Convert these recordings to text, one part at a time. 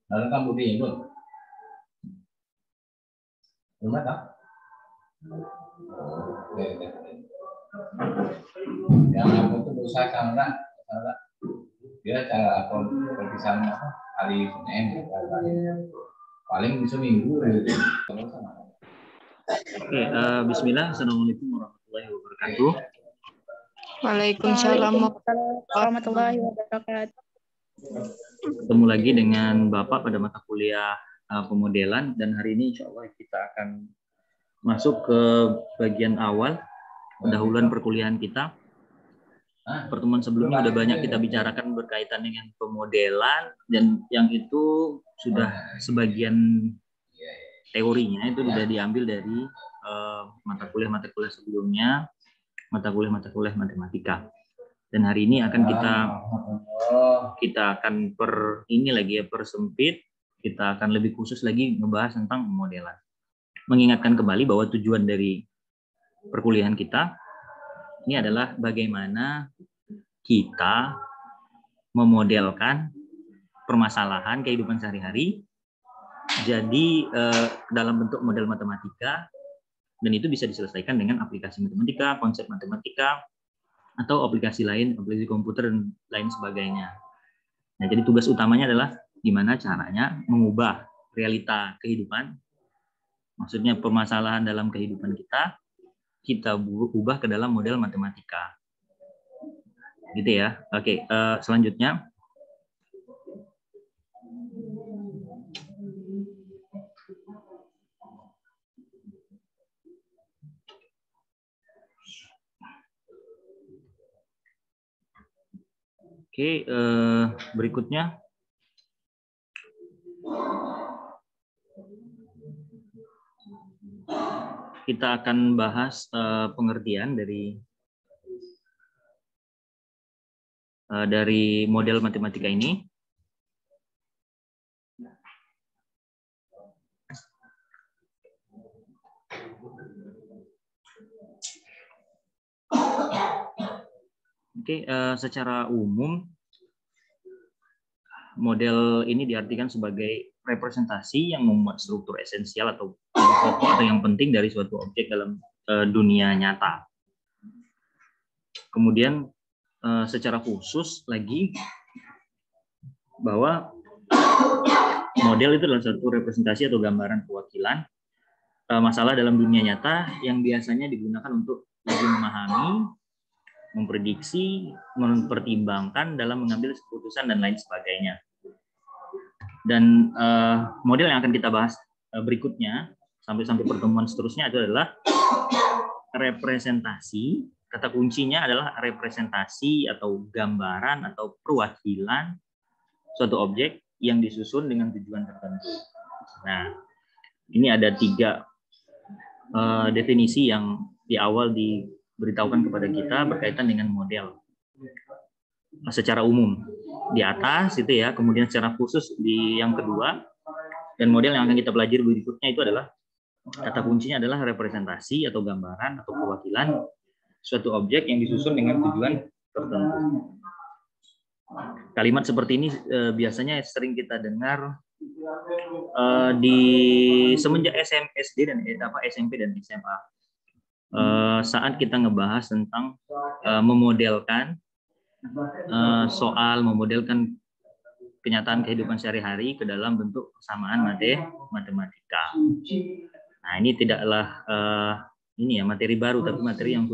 Lalu kan budi itu. Rumah tak? Oke. Yang aku tuh berusaha kamera, dia cara aku perpisahan apa? Hari Senin, paling seminggu. Oke, Bismillah. Assalamualaikum warahmatullahi wabarakatuh. Waalaikumsalam warahmatullahi wabarakatuh. Ketemu lagi dengan Bapak pada mata kuliah pemodelan, dan hari ini insya Allah kita akan masuk ke bagian awal pendahuluan perkuliahan kita. Pertemuan sebelumnya sudah banyak kita bicarakan berkaitan dengan pemodelan, dan yang itu sudah sebagian teorinya itu sudah diambil dari mata kuliah sebelumnya, mata kuliah matematika. Dan hari ini akan kita akan persempit, kita akan lebih khusus lagi ngebahas tentang pemodelan. Mengingatkan kembali bahwa tujuan dari perkuliahan kita ini adalah bagaimana kita memodelkan permasalahan kehidupan sehari-hari jadi dalam bentuk model matematika, dan itu bisa diselesaikan dengan aplikasi matematika, konsep matematika, atau aplikasi lain, aplikasi komputer dan lain sebagainya. Nah, jadi tugas utamanya adalah gimana caranya mengubah realita kehidupan, maksudnya permasalahan dalam kehidupan kita ubah ke dalam model matematika. Gitu ya. Oke, selanjutnya. Oke, berikutnya kita akan bahas pengertian dari model matematika ini. Oke, secara umum model ini diartikan sebagai representasi yang memuat struktur esensial atau pokok atau yang penting dari suatu objek dalam dunia nyata. Kemudian secara khusus lagi bahwa model itu adalah satu representasi atau gambaran perwakilan masalah dalam dunia nyata yang biasanya digunakan untuk lebih memahami, memprediksi, mempertimbangkan dalam mengambil keputusan dan lain sebagainya. Dan model yang akan kita bahas berikutnya sampai pertemuan seterusnya itu adalah representasi. Kata kuncinya adalah representasi atau gambaran atau perwakilan suatu objek yang disusun dengan tujuan tertentu. Nah, ini ada 3 definisi yang di awal diberitahukan kepada kita berkaitan dengan model secara umum di atas itu ya, kemudian secara khusus di yang kedua, dan model yang akan kita pelajari berikutnya itu adalah kata kuncinya adalah representasi atau gambaran atau perwakilan suatu objek yang disusun dengan tujuan tertentu. Kalimat seperti ini biasanya sering kita dengar di semenjak SD dan SMP dan SMA. Saat kita ngebahas tentang memodelkan memodelkan kenyataan kehidupan sehari-hari ke dalam bentuk persamaan matematika. Nah, ini tidaklah materi baru, tapi materi yang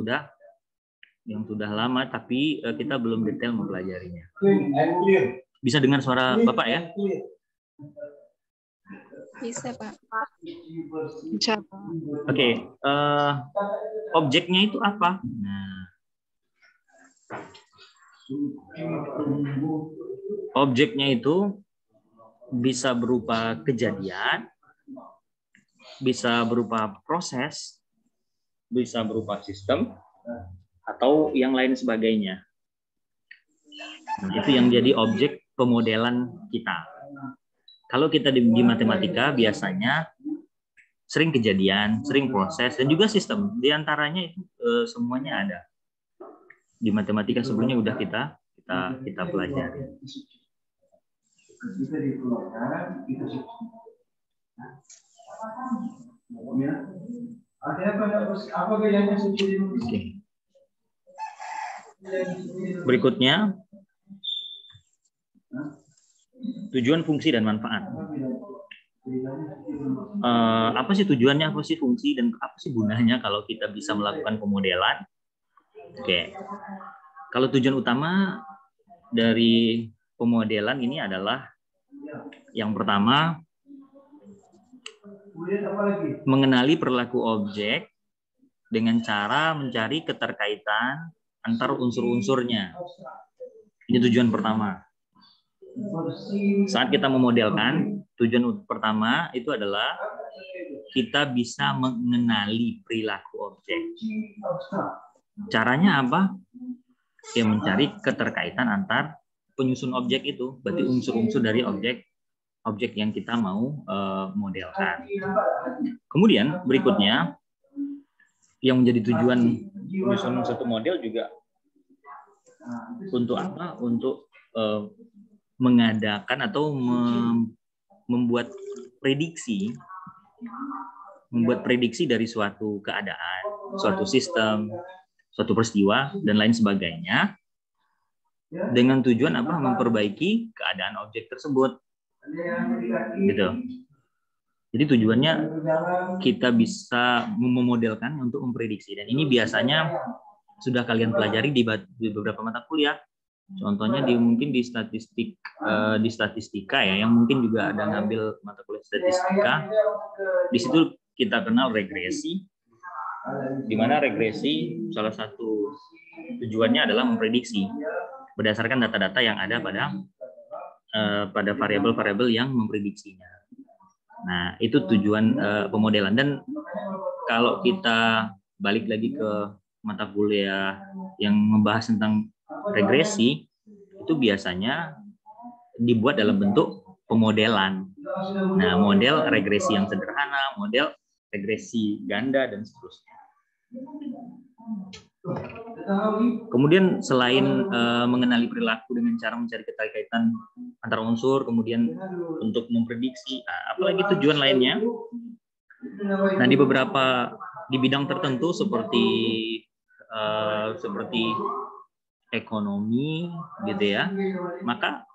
sudah lama, tapi kita belum detail mempelajarinya. Bisa dengar suara Bapak ya? Bisa, Pak. Bisa, Pak. Oke, objeknya itu apa? Nah, objeknya itu bisa berupa kejadian, bisa berupa proses, bisa berupa sistem, atau yang lain sebagainya. Nah, itu yang jadi objek pemodelan kita. Kalau kita di matematika biasanya sering kejadian, sering proses, dan juga sistem. Di antaranya itu semuanya ada. Di matematika sebelumnya udah kita pelajari. Bisa dikeluarkan, itu sih. Apa bedanya subsidi? Berikutnya, tujuan, fungsi, dan manfaat. Apa sih tujuannya, apa sih fungsi, dan apa sih gunanya kalau kita bisa melakukan pemodelan? Oke, kalau tujuan utama dari pemodelan ini adalah yang pertama, mengenali perilaku objek dengan cara mencari keterkaitan antar unsur-unsurnya. Ini tujuan pertama. Saat kita memodelkan, tujuan pertama itu adalah kita bisa mengenali perilaku objek. Caranya apa? Ya, mencari keterkaitan antar penyusun objek itu, berarti unsur-unsur dari objek yang kita mau modelkan. Kemudian berikutnya, yang menjadi tujuan penyusunan satu model juga untuk apa? Untuk mengadakan atau membuat prediksi dari suatu keadaan, suatu sistem, suatu peristiwa, dan lain sebagainya, dengan tujuan apa? Memperbaiki keadaan objek tersebut. Gitu. Jadi tujuannya kita bisa memodelkan untuk memprediksi, dan ini biasanya sudah kalian pelajari di beberapa mata kuliah. Contohnya mungkin di statistika ya, yang mungkin juga ada ngambil mata kuliah statistika. Di situ kita kenal regresi, di mana regresi salah satu tujuannya adalah memprediksi berdasarkan data-data yang ada pada variabel-variabel yang memprediksinya. Nah, itu tujuan pemodelan. Dan kalau kita balik lagi ke mata kuliah yang membahas tentang regresi, itu biasanya dibuat dalam bentuk pemodelan. Nah, model regresi yang sederhana, model regresi ganda, dan seterusnya. Kemudian selain mengenali perilaku dengan cara mencari keterkaitan antar unsur, kemudian untuk memprediksi, apalagi tujuan lainnya. Nah, di bidang tertentu seperti ekonomi, gitu ya, maka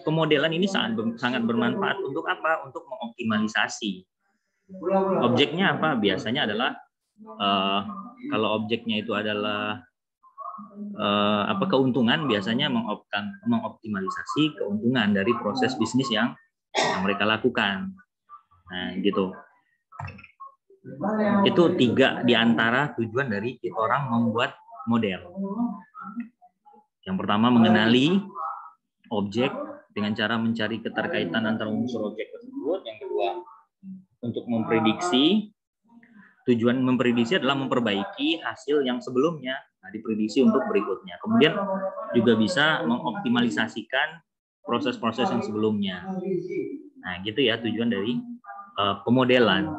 pemodelan ini sangat bermanfaat untuk apa? Untuk mengoptimalisasi. Objeknya apa? Biasanya adalah kalau objeknya itu adalah keuntungan, biasanya mengoptimalisasi keuntungan dari proses bisnis yang mereka lakukan. Nah, gitu. Itu 3 di antara tujuan dari orang membuat model. Yang pertama, mengenali objek dengan cara mencari keterkaitan antara unsur objek tersebut. Yang kedua, untuk memprediksi. Tujuan memprediksi adalah memperbaiki hasil yang sebelumnya. Nah, diprediksi untuk berikutnya. Kemudian juga bisa mengoptimalisasikan proses-proses yang sebelumnya. Nah, gitu ya tujuan dari pemodelan.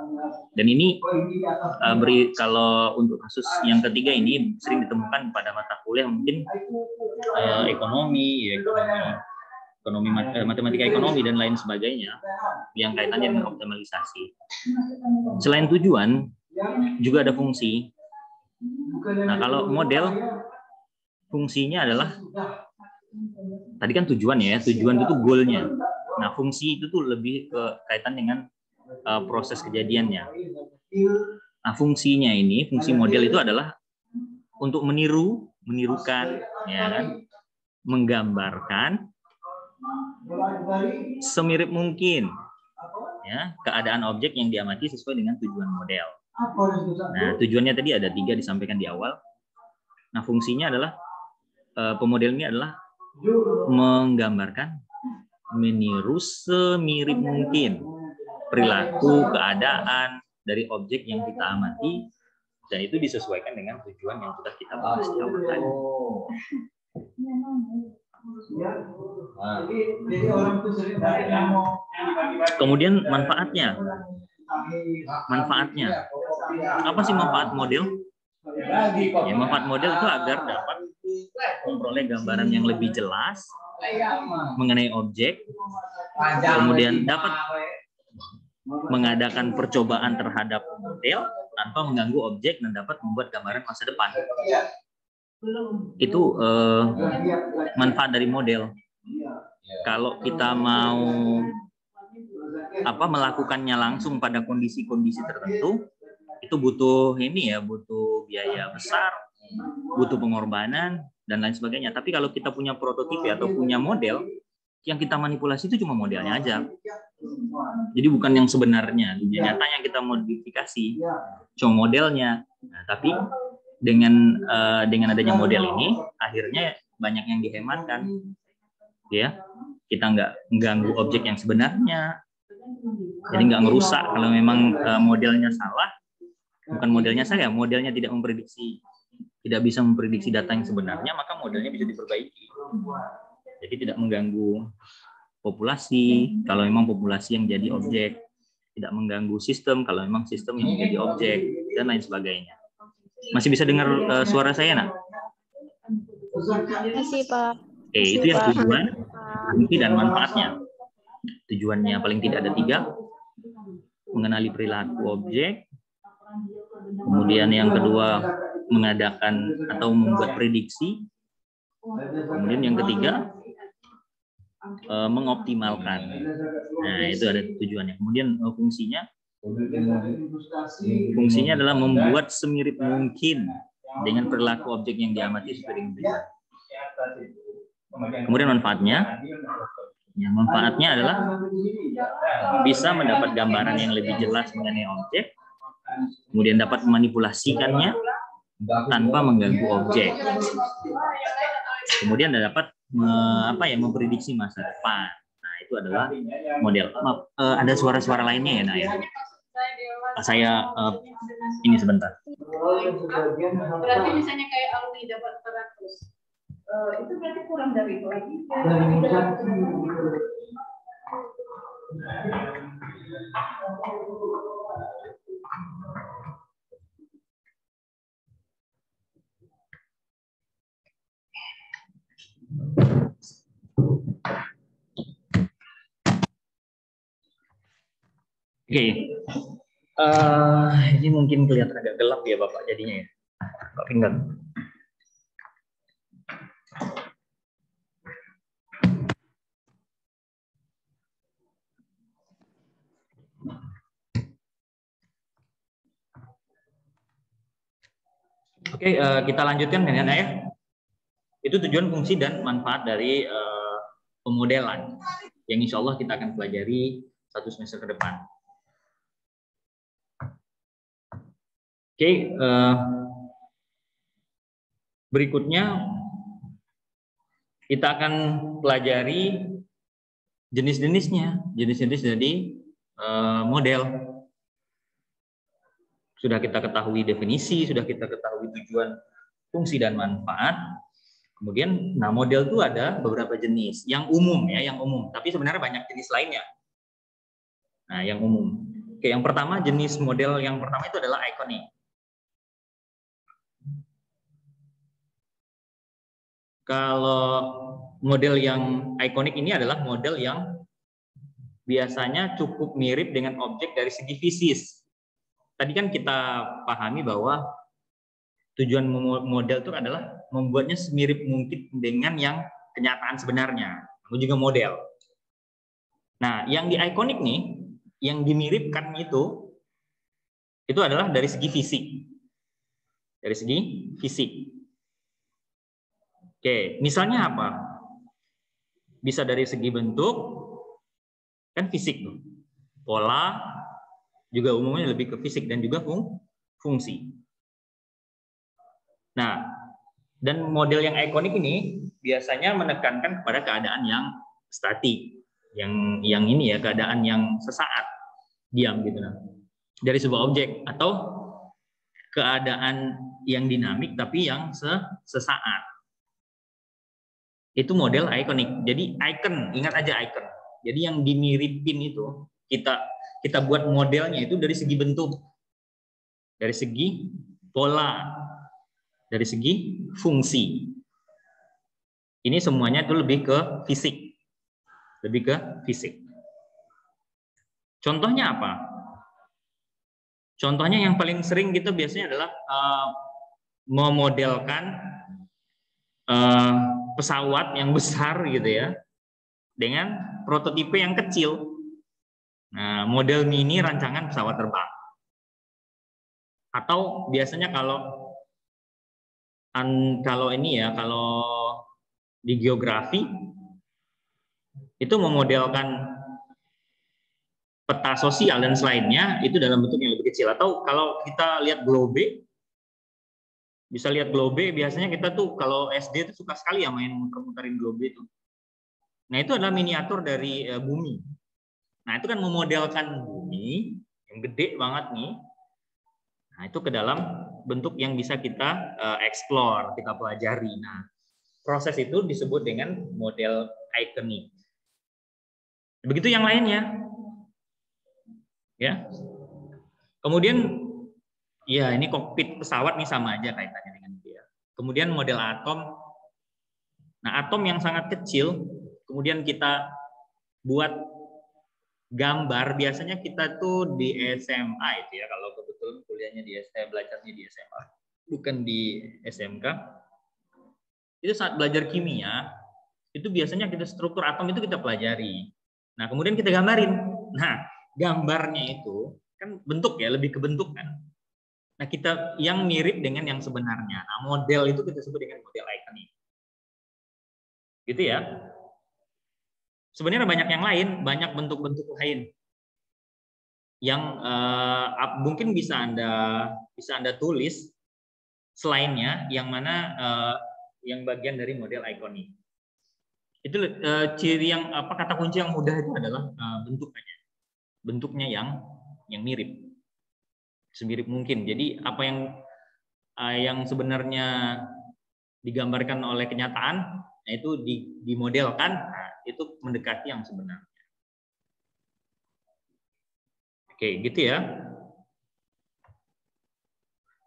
Dan ini kalau untuk kasus yang ketiga ini sering ditemukan pada mata kuliah mungkin ekonomi, matematika ekonomi, dan lain sebagainya yang kaitannya dengan optimalisasi. Selain tujuan, juga ada fungsi. Nah, kalau model, fungsinya adalah, tadi kan tujuan ya, tujuan itu goalnya. Nah, fungsi itu tuh lebih ke kaitan dengan proses kejadiannya. Nah, fungsinya ini, fungsi model itu adalah untuk menirukan, ya kan, menggambarkan semirip mungkin ya keadaan objek yang diamati sesuai dengan tujuan model. Nah, tujuannya tadi ada 3 disampaikan di awal. Nah, fungsinya adalah pemodel ini adalah menggambarkan, meniru semirip mungkin perilaku, keadaan dari objek yang kita amati, dan itu disesuaikan dengan tujuan yang sudah kita bahas di awal tadi. Kemudian manfaatnya. Apa sih manfaat model? Ya, manfaat model itu agar dapat memperoleh gambaran yang lebih jelas mengenai objek, kemudian dapat mengadakan percobaan terhadap model tanpa mengganggu objek dan dapat membuat gambaran masa depan. Itu manfaat dari model. Kalau kita mau melakukannya langsung pada kondisi-kondisi tertentu, itu butuh butuh biaya besar, butuh pengorbanan dan lain sebagainya. Tapi kalau kita punya prototipe atau punya model, yang kita manipulasi itu cuma modelnya aja. Jadi bukan yang sebenarnya, dunia nyata yang kita modifikasi, cuma modelnya. Nah, tapi dengan adanya model ini, akhirnya banyak yang dihematkan, ya. Kita nggak mengganggu objek yang sebenarnya, jadi nggak ngerusak. Kalau memang modelnya salah, bukan modelnya saya, modelnya tidak bisa memprediksi data yang sebenarnya, maka modelnya bisa diperbaiki. Jadi tidak mengganggu populasi kalau memang populasi yang jadi objek, tidak mengganggu sistem kalau memang sistem yang menjadi objek, dan lain sebagainya. Masih bisa dengar suara saya, nak? Masih, Pak. Oke, itu yang tujuan, fungsi, dan manfaatnya. Tujuannya paling tidak ada 3. Mengenali perilaku objek. Kemudian yang kedua, mengadakan atau membuat prediksi. Kemudian yang ketiga, mengoptimalkan. Nah, itu ada tujuannya. Kemudian fungsinya adalah membuat semirip mungkin dengan perilaku objek yang diamati sesuai dengan tujuan. Kemudian manfaatnya adalah bisa mendapat gambaran yang lebih jelas mengenai objek, kemudian dapat memanipulasikannya tanpa mengganggu objek. Kemudian dapat memprediksi masa depan. Nah, itu adalah model. Ada suara-suara lainnya ya, Nak, ya? Saya ini sebentar. Berarti misalnya kayak Alwi dapat 100. Itu berarti kurang dari itu lagi. Oke. Ini mungkin kelihatan agak gelap ya Bapak jadinya ya. Pak Pinggan. Oke, kita lanjutkan dengan ya. Itu tujuan, fungsi, dan manfaat dari pemodelan yang insya Allah kita akan pelajari 1 semester ke depan. Oke, berikutnya kita akan pelajari jenis-jenisnya, jenis-jenis dari model. Sudah kita ketahui definisi, sudah kita ketahui tujuan, fungsi, dan manfaat. Kemudian, model itu ada beberapa jenis, yang umum ya, yang umum. Tapi sebenarnya banyak jenis lainnya. Nah, yang umum. Oke, yang pertama, jenis model yang pertama itu adalah iconic. Kalau model yang iconic ini adalah model yang biasanya cukup mirip dengan objek dari segi fisis. Tadi kan kita pahami bahwa tujuan model itu adalah membuatnya semirip mungkin dengan yang kenyataan sebenarnya, namun juga model. Nah, yang di iconic nih, yang dimiripkan itu adalah dari segi fisik. Dari segi fisik. Oke, misalnya apa? Bisa dari segi bentuk, kan fisik. Pola, juga umumnya lebih ke fisik, dan juga fungsi. Nah, dan model yang ikonik ini biasanya menekankan kepada keadaan yang statik, yang ini ya, keadaan yang sesaat, diam gitu. Dari sebuah objek, atau keadaan yang dinamik tapi yang sesaat. Itu model ikonik. Jadi icon, ingat aja icon. Jadi yang dimiripin itu kita buat modelnya itu dari segi bentuk, dari segi pola, dari segi fungsi. Ini semuanya itu lebih ke fisik. Lebih ke fisik. Contohnya apa? Contohnya yang paling sering kita biasanya adalah memodelkan pesawat yang besar gitu ya dengan prototipe yang kecil. Nah, model mini rancangan pesawat terbang. Atau biasanya kalau ini ya, kalau di geografi itu memodelkan peta sosial dan selainnya itu dalam bentuk yang lebih kecil. Atau kalau kita lihat globe, bisa lihat globe, biasanya kita tuh kalau SD itu suka sekali ya main muter-muterin globe itu. Nah, itu adalah miniatur dari bumi. Nah, itu kan memodelkan bumi yang gede banget nih. Nah, itu ke dalam bentuk yang bisa kita explore, kita pelajari. Nah, proses itu disebut dengan model ikonik. Begitu yang lainnya. Ya. Kemudian ya ini kokpit pesawat nih sama aja kaitannya dengan dia. Kemudian model atom. Nah, atom yang sangat kecil kemudian kita buat gambar, biasanya kita tuh di SMA itu ya, kalau kebetulan kuliahnya di belajarnya di SMA, bukan di SMK. Itu saat belajar kimia, itu biasanya kita struktur atom itu kita pelajari. Nah, kemudian kita gambarin. Nah, gambarnya itu kan bentuk ya, lebih ke bentuk kan. Nah, kita yang mirip dengan yang sebenarnya. Nah, model itu kita sebut dengan model ikonik. Gitu ya. Sebenarnya banyak yang lain, banyak bentuk-bentuk lain yang mungkin bisa Anda tulis selainnya, yang mana yang bagian dari model ikonik. Itu ciri yang kata kunci yang mudah itu adalah bentuknya yang mirip, semirip mungkin. Jadi apa yang sebenarnya digambarkan oleh kenyataan, nah itu dimodelkan, nah, itu mendekati yang sebenarnya. Oke, gitu ya.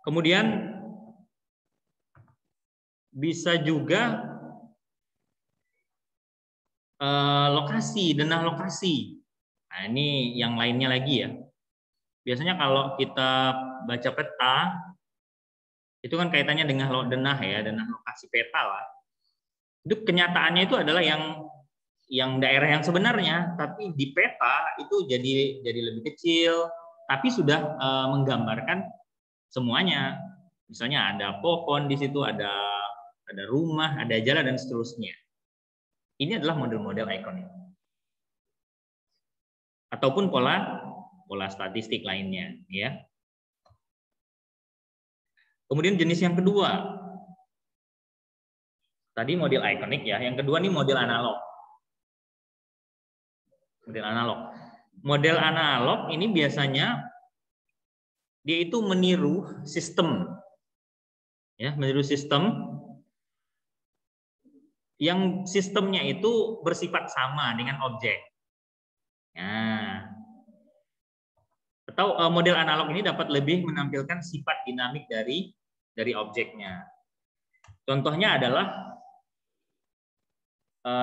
Kemudian bisa juga lokasi, denah lokasi. Nah, ini yang lainnya lagi ya. Biasanya kalau kita baca peta, itu kan kaitannya dengan denah ya, denah lokasi peta lah. Itu kenyataannya itu adalah yang daerah yang sebenarnya, tapi di peta itu jadi lebih kecil, tapi sudah menggambarkan semuanya. Misalnya ada pohon di situ, ada rumah, ada jalan dan seterusnya. Ini adalah model-model ikonik. Ataupun pola statistik lainnya, ya. Kemudian jenis yang kedua. Tadi model ikonik ya, yang kedua nih model analog. Model analog. Model analog ini biasanya dia itu meniru sistem. Ya, meniru sistem yang sistemnya itu bersifat sama dengan objek. Nah, atau model analog ini dapat lebih menampilkan sifat dinamik dari objeknya. Contohnya adalah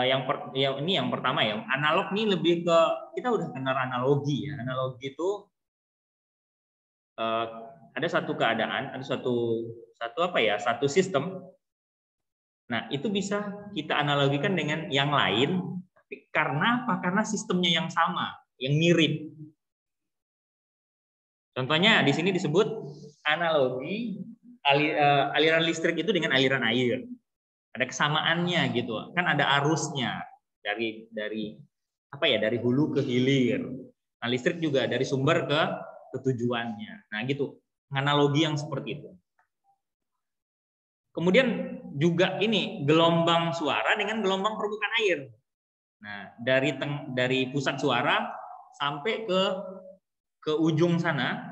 yang pertama ya, analog ini lebih ke, kita udah kenal analogi ya. Analogi itu ada satu keadaan, ada satu sistem. Nah, itu bisa kita analogikan dengan yang lain, tapi karena apa? Karena sistemnya yang sama, yang mirip. Contohnya di sini disebut analogi aliran listrik itu dengan aliran air. Ada kesamaannya gitu. Kan ada arusnya dari hulu ke hilir. Nah, listrik juga dari sumber ke tujuannya. Nah, gitu. Analogi yang seperti itu. Kemudian juga ini gelombang suara dengan gelombang permukaan air. Nah, dari pusat suara sampai ke ujung sana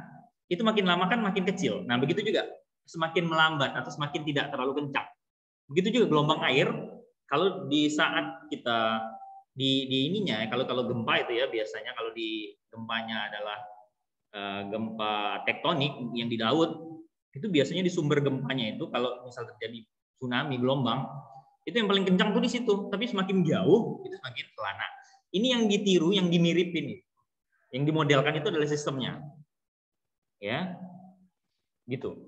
itu makin lama kan makin kecil. Nah, begitu juga semakin melambat atau semakin tidak terlalu kencang. Begitu juga gelombang air kalau di saat kita di ininya, kalau gempa itu ya, biasanya kalau di gempanya adalah gempa tektonik yang di laut, itu biasanya di sumber gempanya itu kalau misal terjadi tsunami gelombang, Itu yang paling kencang tuh di situ, tapi semakin jauh itu semakin pelan. Nah, ini yang ditiru, yang dimiripin, yang dimodelkan itu adalah sistemnya, ya, gitu.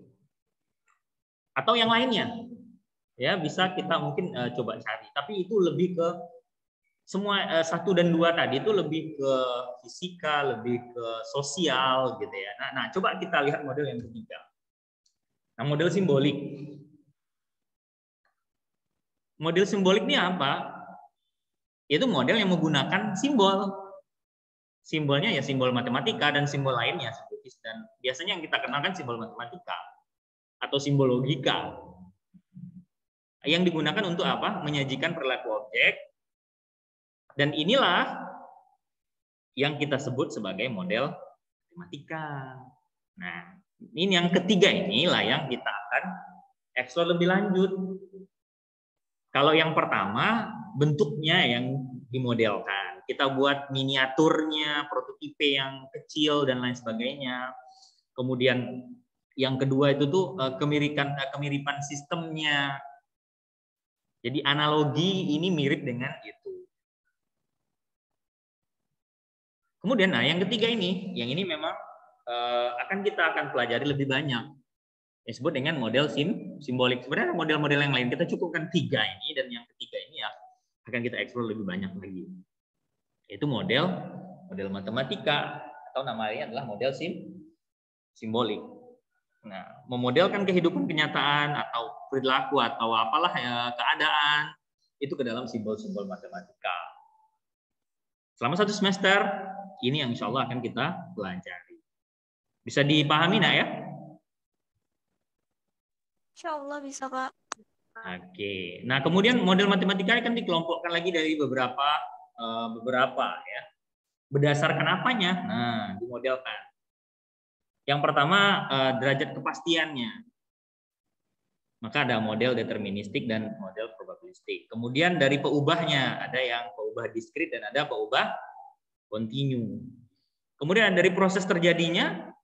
Atau yang lainnya, ya bisa kita mungkin coba cari. Tapi itu lebih ke semua 1 dan 2 tadi itu lebih ke fisika, lebih ke sosial gitu ya. Nah, coba kita lihat model yang ketiga. Nah, model simbolik. Model simbolik ini apa? Itu model yang menggunakan simbol. Simbolnya ya simbol matematika dan simbol lainnya. Dan biasanya yang kita kenalkan simbol matematika atau simbol logika. Yang digunakan untuk apa? Menyajikan perilaku objek. Dan inilah yang kita sebut sebagai model matematika. Nah, ini yang ketiga inilah yang kita akan eksplor lebih lanjut. Kalau yang pertama bentuknya yang dimodelkan, kita buat miniaturnya, prototipe yang kecil dan lain sebagainya. Kemudian yang kedua itu tuh kemiripan sistemnya. Jadi analogi ini mirip dengan itu. Kemudian, nah yang ketiga ini, yang ini memang kita akan pelajari lebih banyak. Disebut dengan model simbolik. Sebenarnya model-model yang lain kita cukupkan 3 ini, dan yang ketiga ini ya akan kita eksplor lebih banyak lagi. Itu model matematika atau namanya adalah model simbolik. Nah, memodelkan kehidupan kenyataan atau perilaku atau apalah ya, keadaan itu ke dalam simbol-simbol matematika. Selama 1 semester ini yang insya Allah akan kita pelajari. Bisa dipahami nak ya? Insya Allah bisa, Kak. Oke. Nah, kemudian model matematika akan dikelompokkan lagi dari beberapa ya. Berdasarkan apanya? Nah, dimodelkan. Yang pertama derajat kepastiannya. Maka ada model deterministik dan model probabilistik. Kemudian dari peubahnya, ada yang peubah diskrit dan ada peubah kontinu. Kemudian dari proses terjadinya,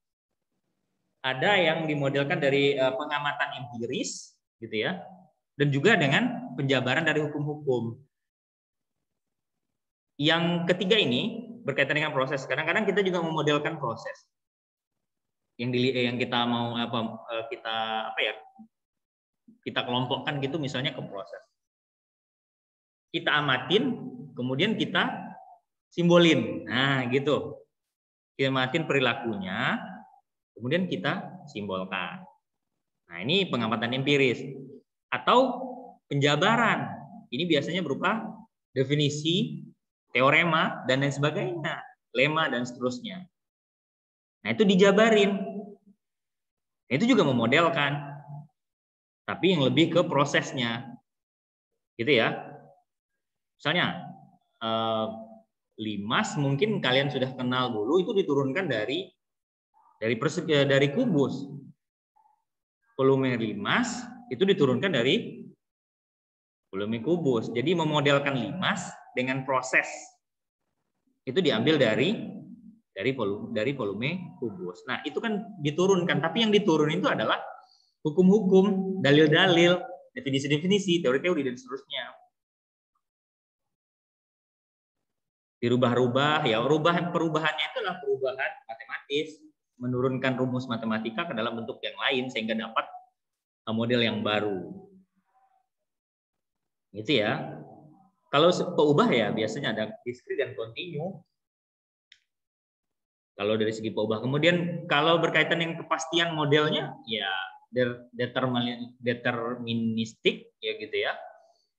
ada yang dimodelkan dari pengamatan empiris, gitu ya, dan juga dengan penjabaran dari hukum-hukum. Yang ketiga ini berkaitan dengan proses. Kadang-kadang kita juga memodelkan proses. Yang kita mau kita kelompokkan gitu, misalnya ke proses. Kita amatin, kemudian kita simbolin. Nah, gitu. Kita amatin perilakunya, kemudian kita simbolkan. Nah, ini pengamatan empiris. Atau penjabaran. Ini biasanya berupa definisi, teorema, dan lain sebagainya. Lema, dan seterusnya. Nah, itu dijabarin. Nah, itu juga memodelkan. Tapi yang lebih ke prosesnya. Gitu ya. Misalnya, limas mungkin kalian sudah kenal dulu, itu diturunkan dari kubus. Volume limas itu diturunkan dari volume kubus. Jadi memodelkan limas dengan proses itu diambil dari volume kubus. Nah, itu kan diturunkan, tapi yang diturun itu adalah hukum-hukum, dalil-dalil, definisi-definisi, teori-teori, dan seterusnya. Dirubah-rubah, ya perubahannya itu adalah perubahan matematis, menurunkan rumus matematika ke dalam bentuk yang lain sehingga dapat model yang baru. Gitu ya. Kalau peubah ya biasanya ada diskrit dan kontinu. Kalau dari segi peubah. Kemudian kalau berkaitan dengan kepastian modelnya ya deterministik ya gitu ya.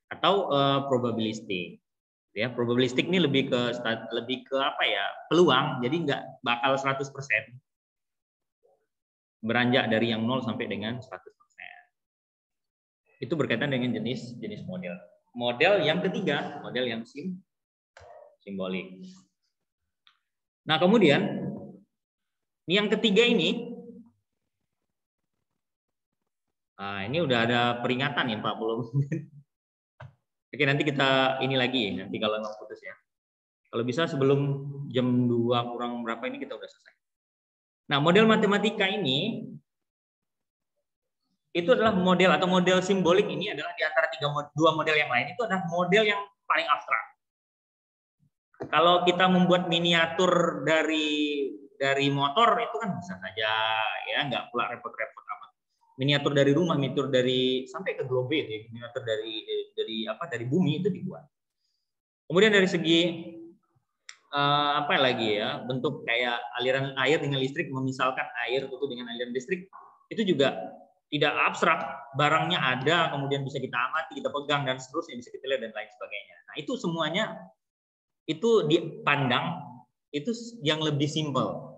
Atau probabilistik. Ya, probabilistik ini lebih ke apa ya? Peluang. Jadi nggak bakal 100%. Beranjak dari yang 0 sampai dengan 100%. Itu berkaitan dengan jenis model. Model yang ketiga, model yang simbolik. Nah, kemudian ini yang ketiga ini, ini udah ada peringatan ya 40 menit. Oke, nanti kita ini lagi ya, nanti kalau memang putus ya. Kalau bisa sebelum jam 2 kurang berapa ini kita udah selesai. Nah, model matematika ini itu adalah model atau model simbolik ini adalah di antara dua model yang lain itu adalah model yang paling abstrak. Kalau kita membuat miniatur dari motor itu kan bisa saja ya, nggak pula repot-repot amat. Miniatur dari rumah, miniatur dari sampai ke globe itu, miniatur dari bumi itu dibuat. Kemudian dari segi apa lagi ya, bentuk kayak aliran air dengan listrik, memisalkan air itu dengan aliran listrik, itu juga tidak abstrak, barangnya ada, kemudian bisa kita amati, kita pegang, dan seterusnya, bisa kita lihat, dan lain sebagainya. Nah, itu semuanya, itu dipandang, itu yang lebih simpel.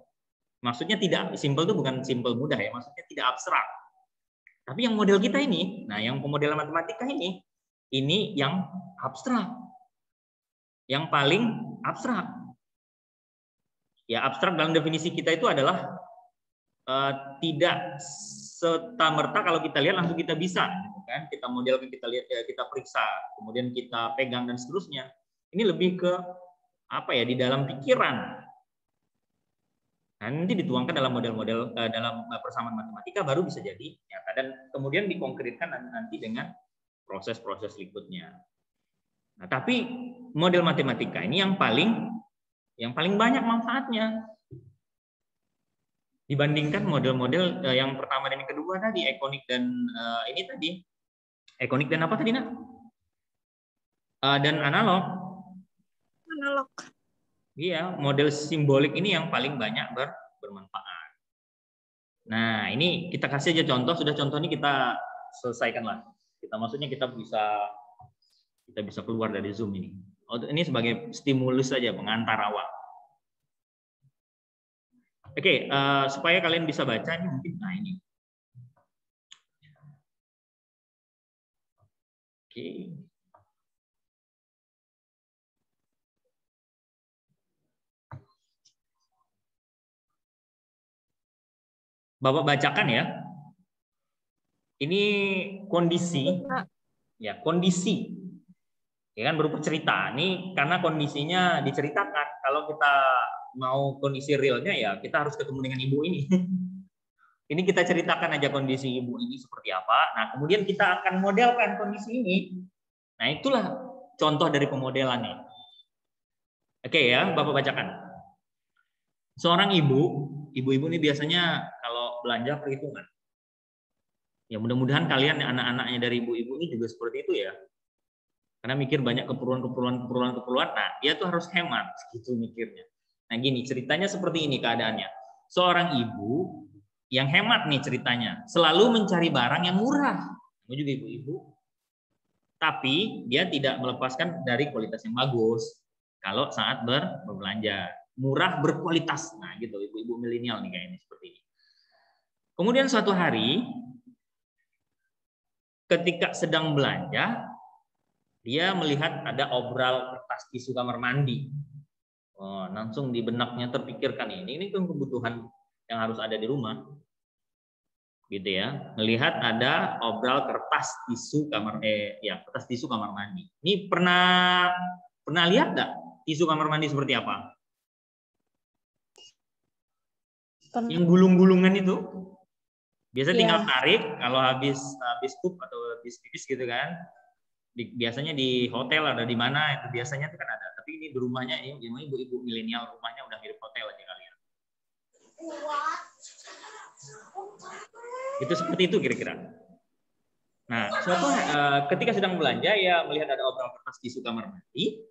Maksudnya tidak simpel itu bukan simpel mudah ya, maksudnya tidak abstrak. Tapi yang model kita ini, nah yang pemodelan matematika ini yang abstrak. Yang paling abstrak. Ya, abstrak dalam definisi kita itu adalah tidak serta-merta kalau kita lihat langsung kita bisa, gitu kan? Kita modelkan, kita lihat, kita periksa, kemudian kita pegang dan seterusnya. Ini lebih ke apa ya, di dalam pikiran. Nah, nanti dituangkan dalam model-model dalam persamaan matematika baru bisa jadi nyata, dan kemudian dikonkretkan nanti dengan proses-proses berikutnya. Nah, tapi model matematika ini yang paling banyak manfaatnya dibandingkan model-model yang pertama dan yang kedua tadi, ikonik dan ini tadi, ikonik dan apa tadi nak? Dan analog. Analog. Iya, model simbolik ini yang paling banyak bermanfaat. Nah, ini kita kasih aja contoh, sudah contoh ini kita selesaikan lah. Maksudnya kita bisa keluar dari Zoom ini. Ini sebagai stimulus saja, pengantar awal. Oke, supaya kalian bisa baca ini mungkin, nah ini. Oke. Bapak bacakan ya. Ini kondisi, ya kondisi, ya kan, berupa cerita. Ini karena kondisinya diceritakan. Kalau kita mau kondisi realnya ya kita harus ketemu dengan ibu ini. Ini kita ceritakan aja kondisi ibu ini seperti apa. Nah, kemudian kita akan modelkan kondisi ini. Nah, itulah contoh dari pemodelan nih. Oke ya, Bapak bacakan. Seorang ibu-ibu ini biasanya kalau belanja perhitungan. Ya, mudah-mudahan kalian anak-anaknya dari ibu-ibu ini juga seperti itu ya. Karena mikir banyak keperluan. Nah, dia tuh harus hemat, gitu mikirnya. Nah, gini, ceritanya seperti ini keadaannya. Seorang ibu yang hemat nih ceritanya, selalu mencari barang yang murah. Ini juga ibu-ibu. Tapi dia tidak melepaskan dari kualitas yang bagus kalau saat berbelanja. Murah berkualitas. Nah, gitu, ibu-ibu milenial nih kayaknya seperti ini. Kemudian suatu hari ketika sedang belanja, dia melihat ada obral kertas tisu kamar mandi. Oh, langsung di benaknya terpikirkan ini kan kebutuhan yang harus ada di rumah, gitu ya. Melihat ada obral kertas tisu kertas tisu kamar mandi. Ini pernah lihat nggak tisu kamar mandi seperti apa? Yang gulung-gulungan itu, biasanya tinggal tarik kalau habis pup atau habis pipis gitu kan. Biasanya di hotel ada di mana itu biasanya itu kan ada. Tapi ini di rumahnya ini ibu-ibu milenial, rumahnya udah mirip hotel aja kalian. Itu seperti itu kira-kira. Nah, ketika sedang belanja ya melihat ada obral kertas tisu kamar mandi.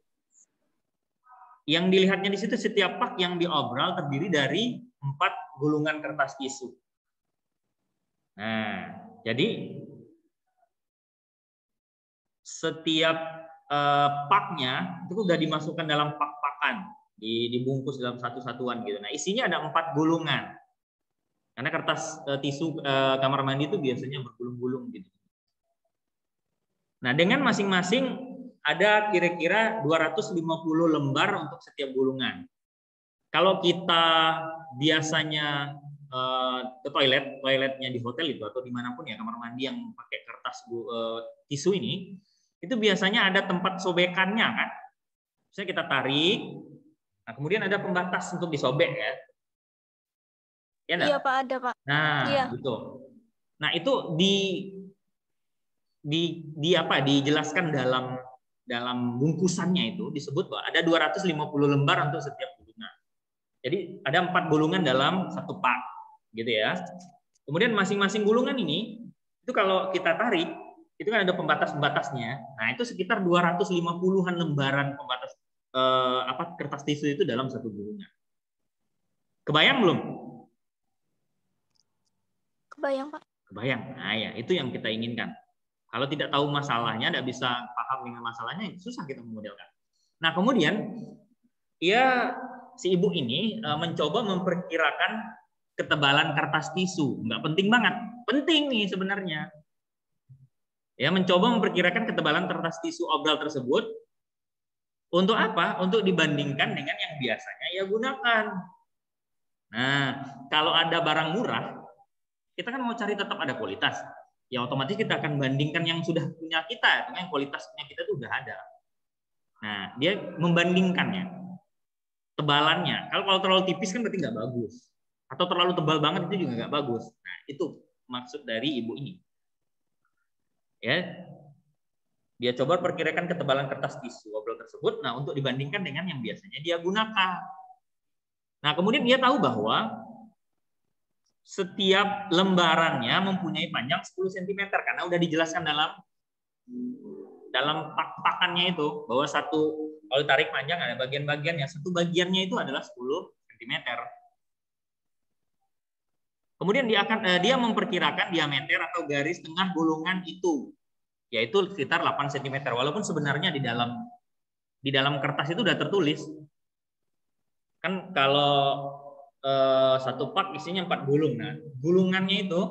Yang dilihatnya di situ setiap pak yang diobral terdiri dari 4 gulungan kertas tisu. Nah, jadi setiap paknya itu udah dimasukkan dalam pak-pakan, dibungkus dalam satu-satuan gitu. Nah, isinya ada 4 gulungan. Karena kertas tisu kamar mandi itu biasanya bergulung-gulung gitu. Nah, dengan masing-masing ada kira-kira 250 lembar untuk setiap gulungan. Kalau kita biasanya ke toiletnya di hotel itu atau dimanapun ya kamar mandi yang pakai kertas tisu ini, itu biasanya ada tempat sobekannya kan. Misalnya kita tarik, nah kemudian ada pembatas untuk disobek ya. Ya enggak? Iya Pak, ada Pak. Nah, iya. gitu. Nah, itu dijelaskan dalam bungkusannya itu disebut bahwa ada 250 lembar untuk setiap gulungan. Jadi ada 4 gulungan dalam satu pak, gitu ya. Kemudian masing-masing gulungan ini itu kalau kita tarik itu kan ada pembatas-pembatasnya. Nah, itu sekitar 250-an lembaran pembatas kertas tisu itu dalam satu gulungan. Kebayang belum? Kebayang, Pak. Kebayang. Nah, ya, itu yang kita inginkan. Kalau tidak tahu masalahnya, tidak bisa paham dengan masalahnya, susah kita memodelkan. Nah, kemudian si ibu ini mencoba memperkirakan ketebalan kertas tisu. Nggak penting banget. Penting nih sebenarnya. Ya, mencoba memperkirakan ketebalan kertas tisu obral tersebut. Untuk apa? Untuk dibandingkan dengan yang biasanya ia gunakan. Nah, kalau ada barang murah, kita kan mau cari tetap ada kualitas. Ya otomatis kita akan bandingkan yang sudah punya kita, dengan kualitasnya kita itu udah ada. Nah, dia membandingkannya, tebalannya. Kalau terlalu tipis kan berarti nggak bagus, atau terlalu tebal banget itu juga nggak bagus. Nah, itu maksud dari ibu ini. Ya, dia coba perkirakan ketebalan kertas tisu obral tersebut. Nah, untuk dibandingkan dengan yang biasanya dia gunakan. Nah, kemudian dia tahu bahwa setiap lembarannya mempunyai panjang 10 cm karena udah dijelaskan dalam pakannya itu bahwa kalau tarik panjang ada bagian-bagian yang satu bagiannya itu adalah 10 cm. Kemudian dia memperkirakan diameter atau garis tengah gulungan itu yaitu sekitar 8 cm walaupun sebenarnya di dalam kertas itu udah tertulis. Kan kalau satu pak isinya 4 gulung. Nah, gulungannya itu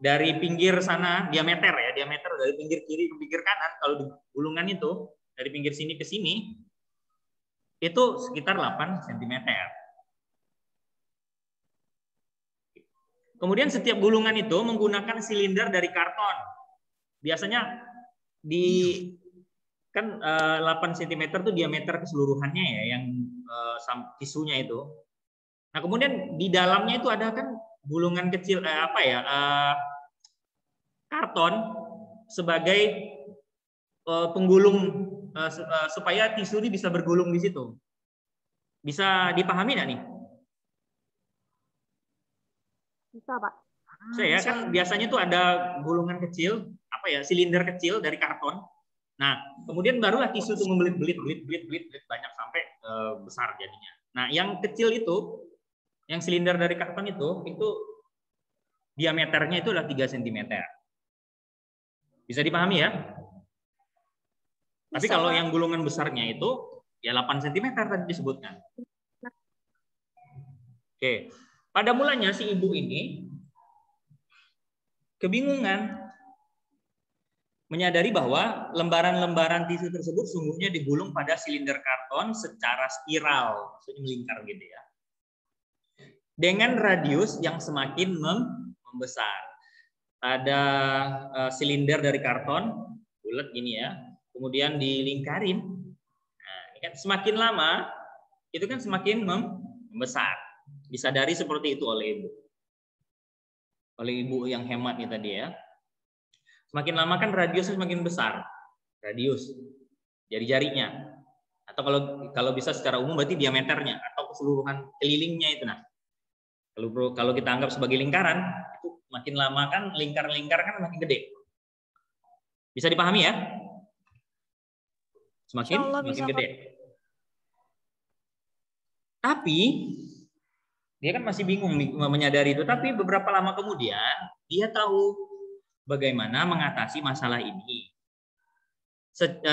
dari pinggir sana diameter dari pinggir kiri ke pinggir kanan. Kalau di gulungan itu dari pinggir sini ke sini itu sekitar 8 cm. Kemudian setiap gulungan itu menggunakan silinder dari karton. Biasanya 8 cm itu diameter keseluruhannya ya yang tisunya itu. Nah, kemudian di dalamnya itu ada kan gulungan kecil karton sebagai penggulung supaya tisu ini bisa bergulung di situ. Bisa dipahami nggak nih? Bisa, Pak. Saya kan biasanya tuh ada gulungan kecil, silinder kecil dari karton. Nah, kemudian barulah tisu itu membelit-belit banyak sampai besar jadinya. Nah, yang kecil itu, yang silinder dari karton itu diameternya itu adalah 3 cm. Bisa dipahami ya? Tapi kalau yang gulungan besarnya itu ya 8 cm tadi disebutkan. Oke. Pada mulanya si ibu ini kebingungan menyadari bahwa lembaran-lembaran tisu tersebut sungguhnya digulung pada silinder karton secara spiral, maksudnya melingkar gitu ya. Dengan radius yang semakin membesar. Ada silinder dari karton, bulat gini ya, kemudian dilingkarin. Nah, ini kan semakin lama, itu kan semakin membesar. Disadari seperti itu oleh ibu. Oleh ibu yang hemat nih tadi ya. Semakin lama kan radiusnya semakin besar, radius jari-jarinya. Atau kalau bisa secara umum berarti diameternya atau keseluruhan kelilingnya itu. Nah, kalau kita anggap sebagai lingkaran, itu makin lama kan lingkar-lingkar kan makin gede. Bisa dipahami ya? Semakin gede. Tapi dia kan masih bingung menyadari itu. Tapi beberapa lama kemudian dia tahu bagaimana mengatasi masalah ini.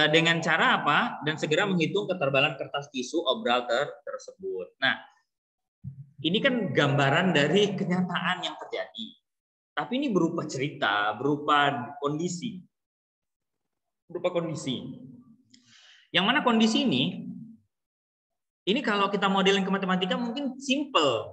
Dengan cara apa? Dan segera menghitung ketebalan kertas tisu obral tersebut. Nah, ini kan gambaran dari kenyataan yang terjadi. Tapi ini berupa cerita, berupa kondisi. Yang mana kondisi ini kalau kita modelin ke matematika mungkin simple.